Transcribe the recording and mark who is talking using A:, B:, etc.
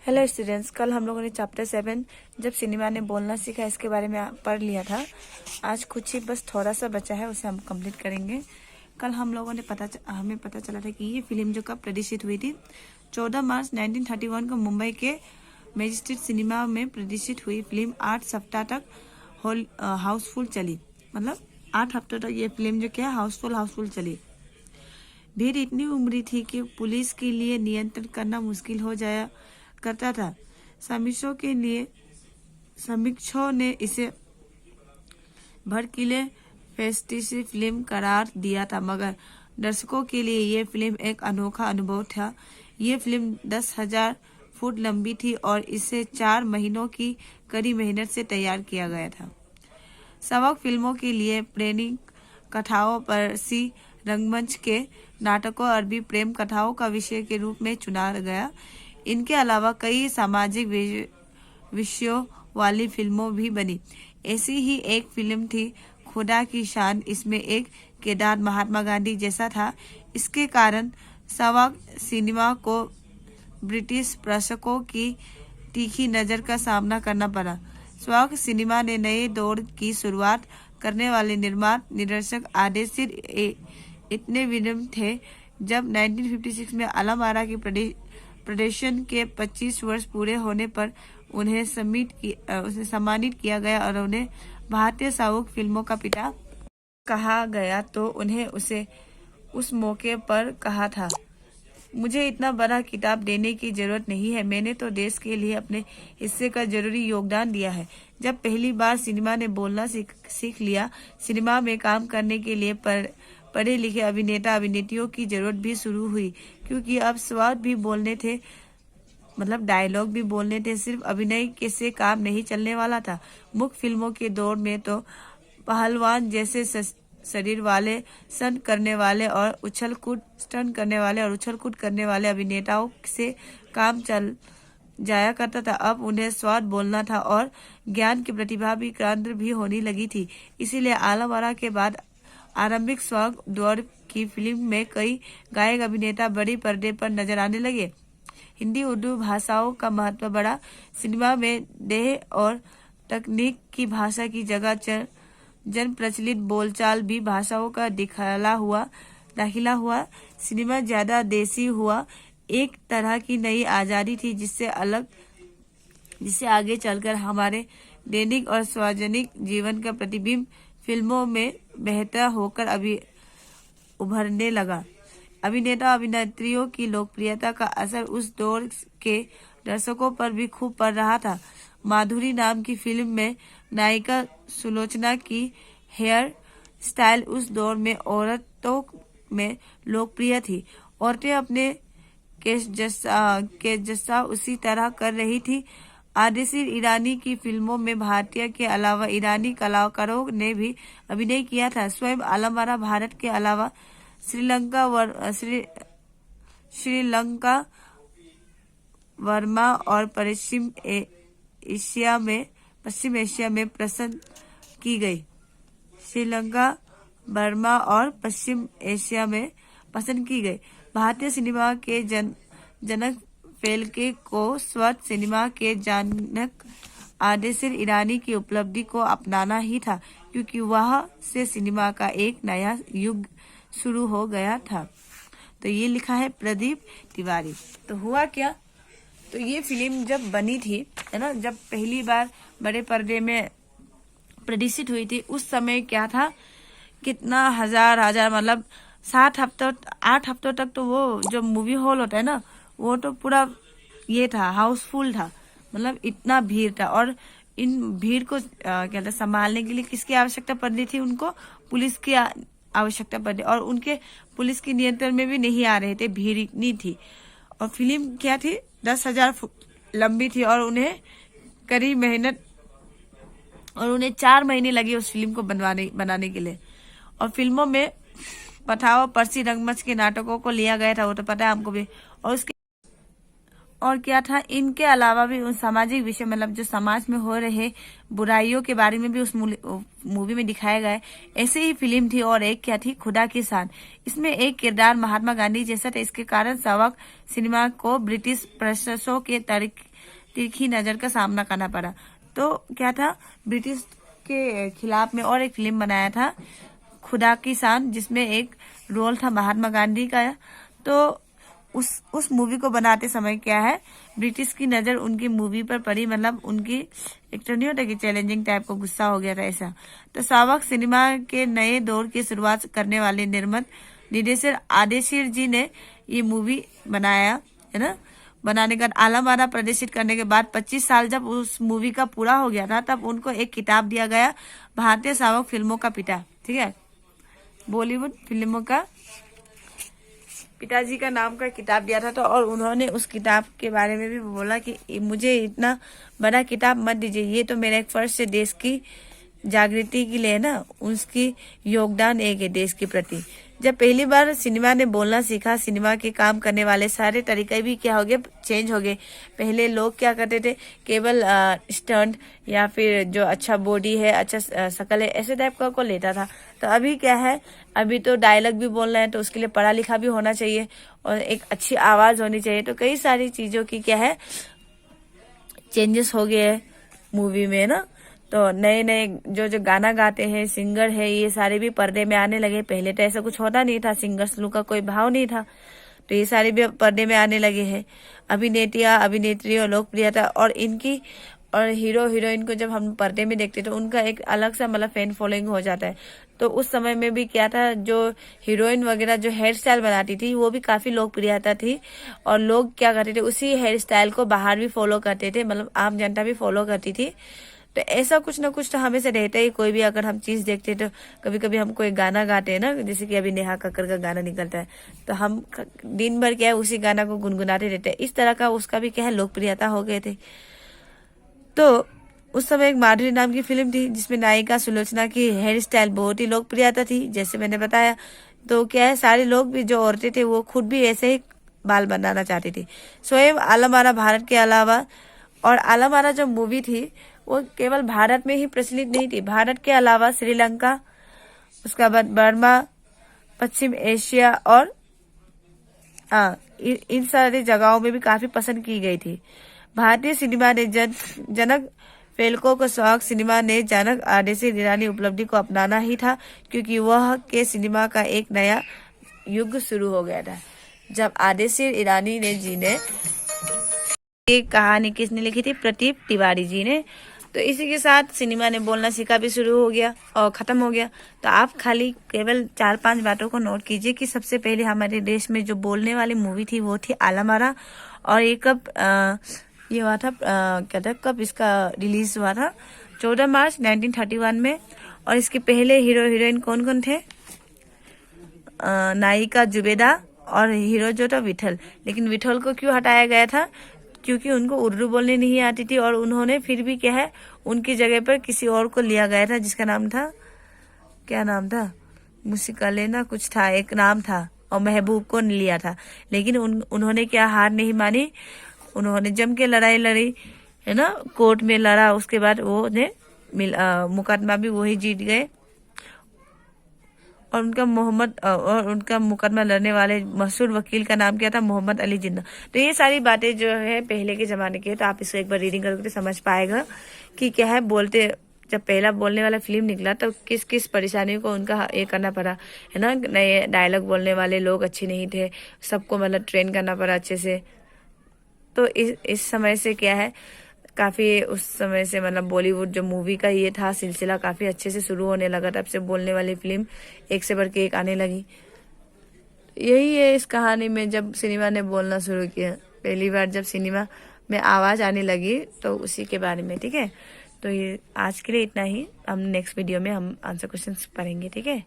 A: Hello students, कल हम लोगों ने चैप्टर 7 जब सिनेमा ने बोलना सीखा इसके बारे में पढ़ लिया था। आज कुछ ही बस थोड़ा सा बचा है, उसे हम कंप्लीट करेंगे। कल हम लोगों ने हमें पता चला था कि ये फिल्म जो कब प्रदर्शित हुई थी, 14 मार्च 1931 को मुंबई के मैजिस्ट्रेट सिनेमा में प्रदर्शित हुई फिल्म 8 सप्ताह तक हाउसफुल चली। मतलब 8 हफ्तों तक ये फिल्म जो क्या हाउसफुल चली। भीड़ इतनी उमड़ी थी कि पुलिस के लिए नियंत्रण करना मुश्किल हो जाया करता था। समीक्षकों ने इसे भड़कीले फैंटेसी फिल्म करार दिया था, मगर दर्शकों के लिए ये फिल्म एक अनोखा अनुभव था। ये फिल्म 10,000 फुट लंबी थी और इसे 4 महीनों की कड़ी मेहनत से तैयार किया गया था। सबक फिल्मों के लिए प्रेरणिक कथाओं पर सी रंगमंच के नाटकों अरबी प्रेम कथाओं का विषय के रूप में चुना गया। इनके अलावा कई सामाजिक विषयों वाली फिल्मों भी बनी। ऐसी ही एक फिल्म थी खुदा की शान। इसमें एक किरदार महात्मा गांधी जैसा था। इसके कारण सवाक सिनेमा को ब्रिटिश प्रशंसकों की तीखी नजर का सामना करना पड़ा। स्वाक सिनेमा ने नए दौर की शुरुआत करने वाले निर्देशक आदेशिर इतने विनम्र थे। जब 1956 में आलम आरा के प्रदर्शन के 25 वर्ष पूरे होने पर उन्हें सम्मानित किया गया और उन्हें भारतीय साउथ फिल्मों का पिता कहा गया, तो उन्हें उसे उस मौके पर कहा था, मुझे इतना बड़ा किताब देने की जरूरत नहीं है, मैंने तो देश के लिए अपने हिस्से का जरूरी योगदान दिया है। जब पहली बार सिनेमा ने बोलना सीख लिया, सिनेमा में काम करने के लिए पढ़े लिखे अभिनेता अभिनेत्रियों की जरूरत भी शुरू हुई, क्योंकि अब स्वाद भी बोलने थे, मतलब डायलॉग भी बोलने थे। सिर्फ अभिनय के से काम नहीं चलने वाला था। मुख्य फिल्मों के दौर में तो पहलवान जैसे शरीर वाले स्टंट करने वाले और उछल कूद करने वाले अभिनेताओं से काम चल जाया करता था। अब उन्हें स्वाद बोलना था और ज्ञान की प्रतिभा भी केंद्र भी होने लगी थी। इसीलिए आलम आरा के बाद आरंभिक स्वाद दौर की फिल्म में कई गायक अभिनेता बड़ी पर्दे पर नजर आने लगे। हिंदी उर्दू भाषाओं का महत्व बढ़ा। सिनेमा में देह और तकनीक की भाषा की जगह जन प्रचलित बोलचाल भी भाषाओं का दाखिला हुआ। सिनेमा ज्यादा देसी हुआ। एक तरह की नई आजादी थी जिससे आगे चलकर हमारे दैनिक और सार्वजनिक जीवन का प्रतिबिंब फिल्मों में बेहतर होकर उभरने लगा। अभिनेता अभिनेत्रियों की लोकप्रियता का असर उस दौर के दर्शकों पर भी खूब पड़ रहा था। माधुरी नाम की फिल्म में नायिका सुलोचना की हेयर स्टाइल उस दौर में औरतों में लोकप्रिय थी। औरतें अपने केश जस्सा उसी तरह कर रही थी। आदिशिर ईरानी की फिल्मों में भारतीय के अलावा ईरानी कलाकारों ने भी अभिनय किया था। स्वयं आलम आरा भारत के अलावा श्रीलंका, बर्मा और पश्चिम एशिया में पसंद की गई। श्रीलंका, बर्मा और पश्चिम एशिया में पसंद की गई। भारतीय सिनेमा के जनक फेल्के को स्वाद सिनेमा के जनक आदिशिर ईरानी की उपलब्धि को अपनाना ही था, क्योंकि वह से सिनेमा का एक नया युग शुरू हो गया था। तो ये लिखा है प्रदीप तिवारी। तो हुआ क्या, तो ये फिल्म जब बनी थी, है ना, जब पहली बार बड़े पर्दे में प्रदर्शित हुई थी, उस समय क्या था, कितना हजार मतलब 8 हफ्तों तक तो वो जो मूवी हॉल होता है ना, वो तो पूरा ये था, हाउसफुल था। मतलब इतना भीड़ था। और इन भीड़ को क्या संभालने के लिए किसकी आवश्यकता पड़ रही थी, उनको पुलिस की आवश्यकता पड़ रही, और उनके पुलिस के नियंत्रण में भी नहीं आ रहे थे, भीड़ इतनी थी। और फिल्म क्या थी, 10,000 फुट लंबी थी और उन्हें कड़ी मेहनत और उन्हें 4 महीने लगे उस फिल्म को बनाने के लिए। और फिल्मों में पठाओ परसी रंगमंच के नाटकों को लिया गया था, वो तो पता है हमको भी। और और क्या था, इनके अलावा भी उन सामाजिक विषय मतलब जो समाज में हो रहे बुराइयों के बारे में भी उस मूवी में दिखाया गया है। ऐसे ही फिल्म थी। और एक क्या थी, खुदा की शान। इसमें एक किरदार महात्मा गांधी जैसा था। इसके कारण सावक सिनेमा को ब्रिटिश प्रशासकों के तिरछी नजर का सामना करना पड़ा। तो क्या था, ब्रिटिश के खिलाफ में और एक फिल्म बनाया था खुदा की शान, जिसमें एक रोल था महात्मा गांधी का। तो उस मूवी को बनाते समय क्या है, ब्रिटिश की नजर उनकी मूवी पर पड़ी। मतलब उनकी एक तो नहीं होता कि चैलेंजिंग टाइप को गुस्सा हो गया था ऐसा। तो सावक सिनेमा के नए दौर की शुरुआत करने वाले निर्देशक आदेशिर जी ने ये मूवी बनाया है ना। बनाने का आलम आरा प्रदर्शित करने के बाद 25 साल जब उस मूवी का पूरा हो गया था, तब उनको एक किताब दिया गया, भारतीय सावक फिल्मों का पिता, ठीक है, बॉलीवुड फिल्मों का पिताजी का नाम का किताब दिया था। तो और उन्होंने उस किताब के बारे में भी बोला कि मुझे इतना बड़ा किताब मत दीजिए, ये तो मेरा एक फर्ज है देश की जागृति के लिए ना, उसकी योगदान एक है देश के प्रति। जब पहली बार सिनेमा ने बोलना सीखा, सिनेमा के काम करने वाले सारे तरीके भी क्या हो गए, चेंज हो गए। पहले लोग क्या करते थे, केवल स्टंट या फिर जो अच्छा बॉडी है, अच्छा शकल है, ऐसे टाइप का को लेता था। तो अभी क्या है, अभी तो डायलॉग भी बोलना है तो उसके लिए पढ़ा लिखा भी होना चाहिए और एक अच्छी आवाज होनी चाहिए। तो कई सारी चीजों की क्या है, चेंजेस हो गए है मूवी में ना। तो नए नए जो गाना गाते हैं सिंगर है, ये सारे भी पर्दे में आने लगे। पहले तो ऐसा कुछ होता नहीं था, सिंगर्स लोग का कोई भाव नहीं था, तो ये सारे भी पर्दे में आने लगे हैं। अभिनेत्रियों लोकप्रियता और इनकी और हीरो हीरोइन को जब हम पर्दे में देखते तो उनका एक अलग सा मतलब फैन फॉलोइंग हो जाता है। तो उस समय में भी क्या था, जो हीरोइन वगैरह जो हेयर स्टाइल बनाती थी वो भी काफी लोकप्रियता थी और लोग क्या करते थे, उसी हेयर स्टाइल को बाहर भी फॉलो करते थे, मतलब आम जनता भी फॉलो करती थी। तो ऐसा कुछ ना कुछ तो हमें से रहता ही। कोई भी अगर हम चीज देखते तो कभी कभी हम कोई गाना गाते हैं ना, जैसे कि अभी नेहा कक्कर का गाना निकलता है, तो हम दिन भर क्या है उसी गाना को गुनगुनाते रहते हैं। इस तरह का उसका भी क्या है, लोकप्रियता हो गए थे। तो उस समय एक माधुरी नाम की फिल्म थी जिसमें नायिका सुलोचना की हेयर स्टाइल बहुत ही लोकप्रियता थी, जैसे मैंने बताया। तो क्या है, सारे लोग भी जो औरतें थे वो खुद भी ऐसे ही बाल बनाना चाहती थी। स्वयं आलम आरा भारत के अलावा, और आलम आरा जो मूवी थी वो केवल भारत में ही प्रचलित नहीं थी, भारत के अलावा श्रीलंका, उसके बाद बर्मा, पश्चिम एशिया और इन सारी जगहों में भी काफी पसंद की गई थी। भारतीय सिनेमा ने जनक फेल्को को शौक सिनेमा ने जनक आदेशिर ईरानी उपलब्धि को अपनाना ही था, क्योंकि वह के सिनेमा का एक नया युग शुरू हो गया था। जब आदेशिर ईरानी ने ये कहानी किसने लिखी थी, प्रदीप तिवारी जी ने। तो इसी के साथ सिनेमा ने बोलना सीखा भी शुरू हो गया और खत्म हो गया। तो आप खाली केवल 4-5 बातों को नोट कीजिए कि सबसे पहले हमारे देश में जो बोलने वाली मूवी थी वो थी आलम आरा। और ये कब ये हुआ था, क्या था, कब इसका रिलीज हुआ था, 14 मार्च 1931 में। और इसके पहले हीरो हीरोइन कौन कौन थे, नायिका जुबेदा और हीरो जो था विठल। लेकिन विठल को क्यों हटाया गया था, क्योंकि उनको उर्दू बोलने नहीं आती थी और उन्होंने फिर भी क्या है उनकी जगह पर किसी और को लिया गया था, जिसका नाम था, क्या नाम था, मुसिकलेना कुछ था, एक नाम था, और महबूब को लिया था। लेकिन उन्होंने क्या हार नहीं मानी, उन्होंने जम के लड़ाई लड़ी है ना, कोर्ट में लड़ा। उसके बाद वो ने मुकदमा भी वही जीत गए और उनका मुकदमा लड़ने वाले मशहूर वकील का नाम क्या था, मोहम्मद अली जिन्ना। तो ये सारी बातें जो है पहले के जमाने की है, तो आप इसको एक बार रीडिंग करोगे तो समझ पाएगा कि क्या है। जब पहला बोलने वाला फिल्म निकला तो किस किस परेशानियों को उनका ये करना पड़ा है ना। नए डायलॉग बोलने वाले लोग अच्छे नहीं थे, सबको मतलब ट्रेन करना पड़ा अच्छे से। तो इस समय से क्या है, काफी उस समय से मतलब बॉलीवुड जो मूवी का ये था सिलसिला काफी अच्छे से शुरू होने लगा। तब से बोलने वाली फिल्म एक से बढ़ के एक आने लगी। यही है इस कहानी में, जब सिनेमा ने बोलना शुरू किया पहली बार, जब सिनेमा में आवाज आने लगी, तो उसी के बारे में। ठीक है, तो ये आज के लिए इतना ही। हम नेक्स्ट वीडियो में हम आंसर क्वेश्चंस पढ़ेंगे। ठीक है।